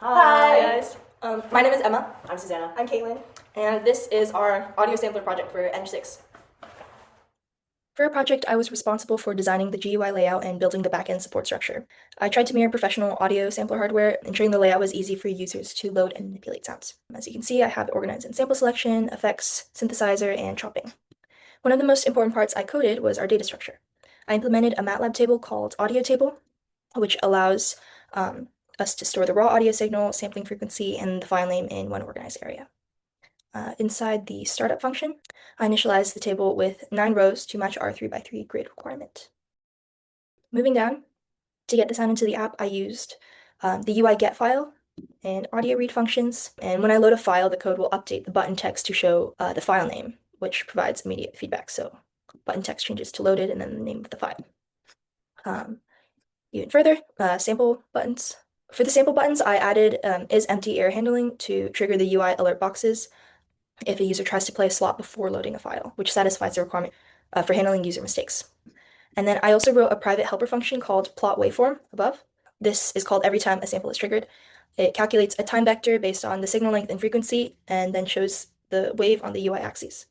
Hi guys. My name is Emma. I'm Susanna. I'm Caitlin. And this is our audio sampler project for ENG006. For our project, I was responsible for designing the GUI layout and building the backend support structure. I tried to mirror professional audio sampler hardware, ensuring the layout was easy for users to load and manipulate sounds. As you can see, I have it organized in sample selection, effects, synthesizer, and chopping. One of the most important parts I coded was our data structure. I implemented a MATLAB table called audio table, which allows us to store the raw audio signal, sampling frequency, and the file name in one organized area. Inside the startup function, I initialized the table with 9 rows to match our 3x3 grid requirement. Moving down, to get the sound into the app, I used the UI get file and audio read functions, and when I load a file, the code will update the button text to show the file name, which provides immediate feedback. So button text changes to loaded and then the name of the file. Even further, sample buttons. For the sample buttons, I added is empty error handling to trigger the UI alert boxes if a user tries to play a slot before loading a file, which satisfies the requirement for handling user mistakes. And then I also wrote a private helper function called plot waveform above. This is called every time a sample is triggered. It calculates a time vector based on the signal length and frequency, and then shows the wave on the UI axis,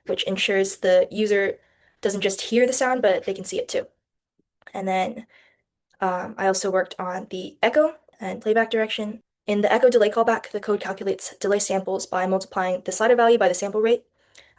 which ensures the user doesn't just hear the sound, but they can see it too. And then I also worked on the echo and playback direction. In the echo delay callback, the code calculates delay samples by multiplying the slider value by the sample rate.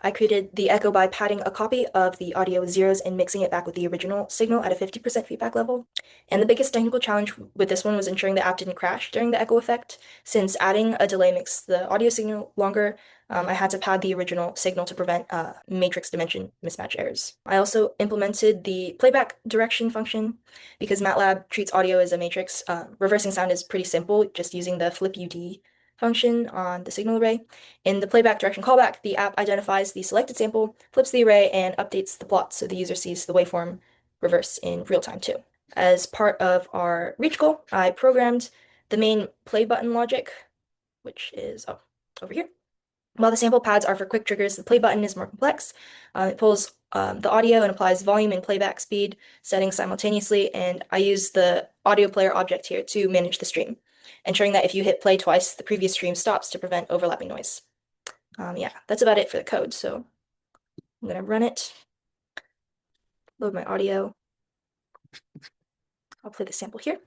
I created the echo by padding a copy of the audio with zeros and mixing it back with the original signal at a 50% feedback level. And the biggest technical challenge with this one was ensuring the app didn't crash during the echo effect. Since adding a delay makes the audio signal longer, I had to pad the original signal to prevent matrix dimension mismatch errors. I also implemented the playback direction function because MATLAB treats audio as a matrix. Reversing sound is pretty simple, just using the flipUD function on the signal array. In the playback direction callback, the app identifies the selected sample, flips the array, and updates the plot so the user sees the waveform reverse in real time too. As part of our reach goal, I programmed the main play button logic, which is over here. While the sample pads are for quick triggers, the play button is more complex. It pulls the audio and applies volume and playback speed settings simultaneously, and I use the audio player object here to manage the stream, ensuring that if you hit play twice, the previous stream stops to prevent overlapping noise. Yeah, that's about it for the code, so I'm gonna run it, load my audio. I'll play the sample here.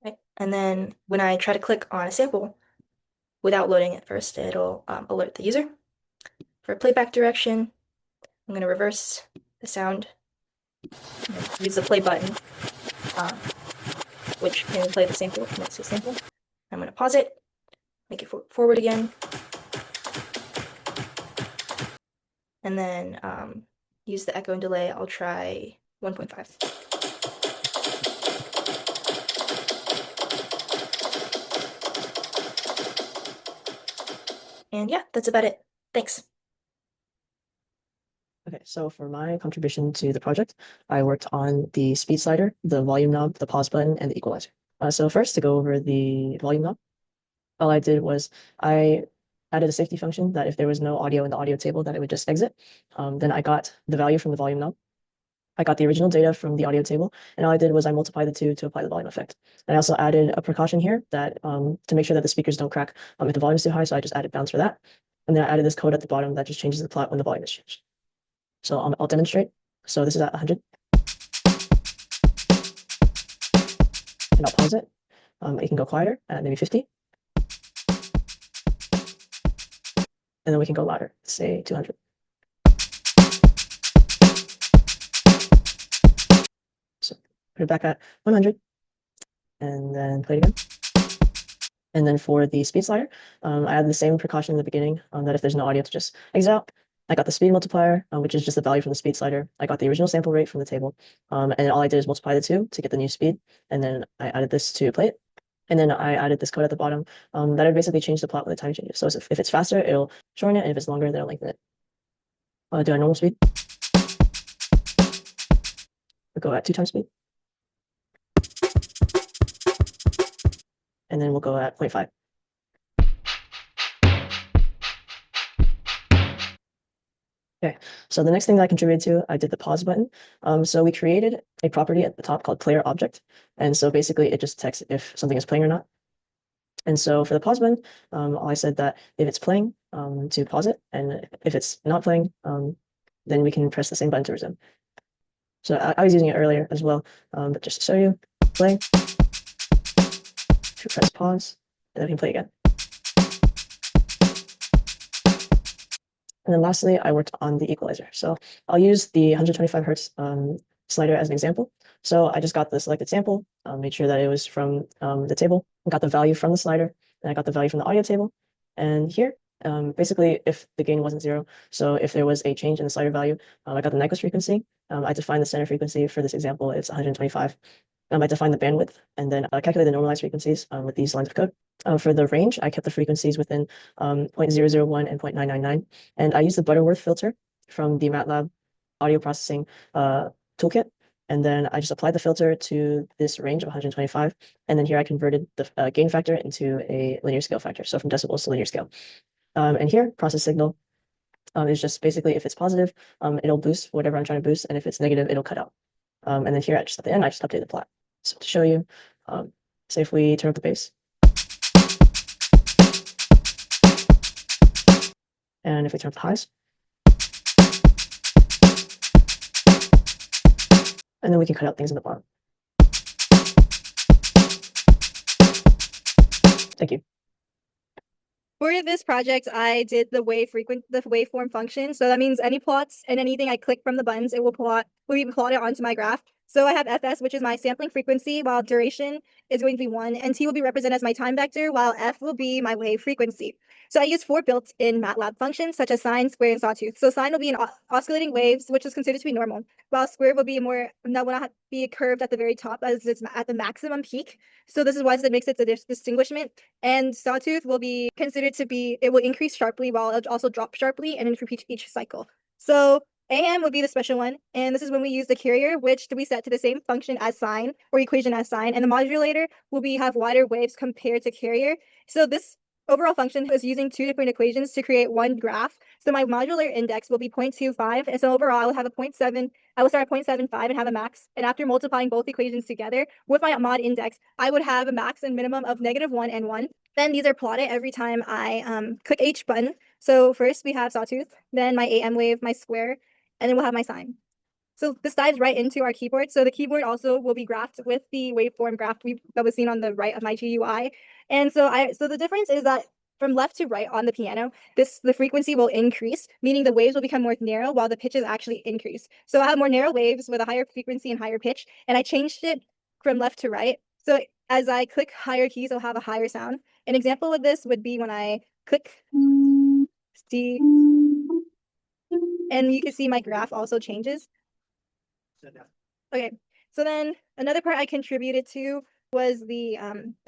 Right. And then when I try to click on a sample without loading it first, it'll alert the user. For playback direction, I'm gonna reverse the sound, use the play button, which can play the sample next to the sample. I'm gonna pause it, make it forward again, and then use the echo and delay. I'll try 1.5. And yeah, that's about it. Thanks. Okay, so for my contribution to the project, I worked on the speed slider, the volume knob, the pause button, and the equalizer. So first, to go over the volume knob, all I did was I added a safety function that if there was no audio in the audio table, that it would just exit. Then I got the value from the volume knob. I got the original data from the audio table, and all I did was I multiplied the two to apply the volume effect. And I also added a precaution here that to make sure that the speakers don't crack if the volume is too high, so I just added bounds for that. And then I added this code at the bottom that just changes the plot when the volume is changed. So I'll demonstrate. So this is at 100. And I'll pause it. It can go quieter at maybe 50. And then we can go louder, say 200. So put it back at 100 and then play it again. And then for the speed slider, I added the same precaution in the beginning that if there's no audio to just exit out. I got the speed multiplier, which is just the value from the speed slider. I got the original sample rate from the table. And all I did is multiply the two to get the new speed. And then I added this to play it. And then I added this code at the bottom that would basically change the plot when the time changes. So if it's faster, it'll shorten it, and if it's longer, then it'll lengthen it. Do a normal speed. We'll go at 2 times speed. And then we'll go at 0.5. Okay, so the next thing that I contributed to, I did the pause button. So we created a property at the top called player object. And so basically it just detects if something is playing or not. And so for the pause button, I said that if it's playing, to pause it, and if it's not playing, then we can press the same button to resume. So I was using it earlier as well, but just to show you, play, if you press pause, and then we can play again. And then lastly, I worked on the equalizer. So I'll use the 125 hertz slider as an example. So I just got the selected sample, made sure that it was from the table, got the value from the slider, and I got the value from the audio table. And here, basically, if the gain wasn't zero, so if there was a change in the slider value, I got the Nyquist frequency. I defined the center frequency for this example, it's 125. I defined the bandwidth and then calculate the normalized frequencies with these lines of code. For the range, I kept the frequencies within 0.001 and 0.999. And I used the Butterworth filter from the MATLAB audio processing toolkit. And then I just applied the filter to this range of 125. And then here I converted the gain factor into a linear scale factor. So from decibels to linear scale. And here, process signal is just basically if it's positive, it'll boost whatever I'm trying to boost. And if it's negative, it'll cut out. And then here, just at the end, I just update the plot. So to show you, say if we turn up the bass, and if we turn up the highs, and then we can cut out things in the bottom. Thank you. For this project, I did the waveform function. So that means any plots and anything I click from the buttons, it will be plotted onto my graph. So I have fs, which is my sampling frequency, while duration is going to be 1, and t will be represented as my time vector, while f will be my wave frequency. So I use 4 built-in MATLAB functions, such as sine, square, and sawtooth. So sine will be an oscillating waves, which is considered to be normal, while square will be that will not be curved at the very top as it's at the maximum peak. So this is why it makes it a distinguishment. And sawtooth will be considered to be, it will increase sharply while it'll also drop sharply and then repeat each cycle. So AM would be the special one, and this is when we use the carrier, which we set to the same function as sine or equation as sine, and the modulator will have wider waves compared to carrier. So this overall function is using 2 different equations to create one graph. So my modular index will be 0.25, and so overall I will have a 0.7. I will start at 0.75 and have a max. And after multiplying both equations together with my mod index, I would have a max and minimum of -1 and 1. Then these are plotted every time I click each button. So first we have sawtooth, then my AM wave, my square, and then we'll have my sine. So this dives right into our keyboard. So the keyboard also will be graphed with the waveform graph that was seen on the right of my GUI. And so the difference is that from left to right on the piano, the frequency will increase, meaning the waves will become more narrow while the pitches actually increase. So I have more narrow waves with a higher frequency and higher pitch, and I changed it from left to right. So as I click higher keys, I'll have a higher sound. An example of this would be when I click C, and you can see my graph also changes. Okay, so then another part I contributed to was the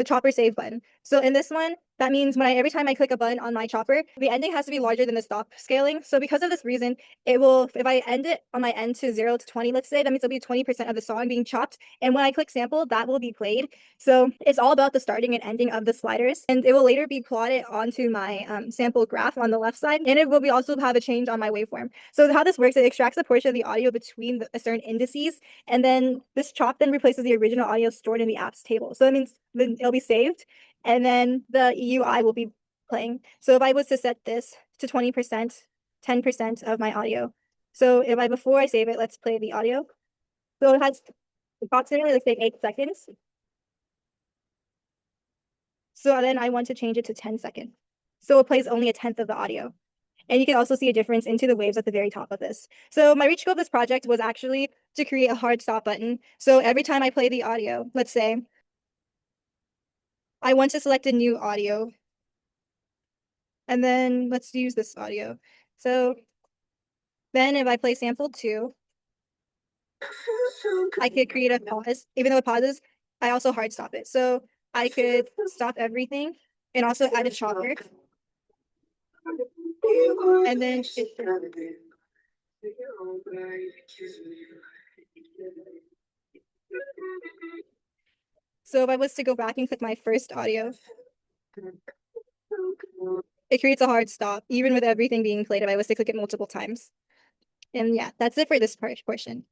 chopper save button. So in this one, that means every time I click a button on my chopper, the ending has to be larger than the stop scaling. So because of this reason, it will, if I end it on my end to 0 to 20, let's say, that means it'll be 20% of the song being chopped. And when I click sample, that will be played. So it's all about the starting and ending of the sliders. And it will later be plotted onto my sample graph on the left side. And it will be also have a change on my waveform. So how this works, it extracts a portion of the audio between the certain indices. And then this chop then replaces the original audio stored in the apps table. So that means then it'll be saved, and then the UI will be playing. So if I was to set this to 20%, 10% of my audio. So before I save it, let's play the audio. So it has approximately, let's say 8 seconds. So then I want to change it to 10 seconds. So it plays only 1/10 of the audio. And you can also see a difference into the waves at the very top of this. So my reach goal of this project was actually to create a hard stop button. So every time I play the audio, let's say, I want to select a new audio. And then let's use this audio. So then if I play sample 2, I could create a pause. Even though it pauses, I also hard stop it. So I could stop everything and also add a chopper. And then so if I was to go back and click my first audio, it creates a hard stop, even with everything being played if I was to click it multiple times. And yeah, that's it for this portion.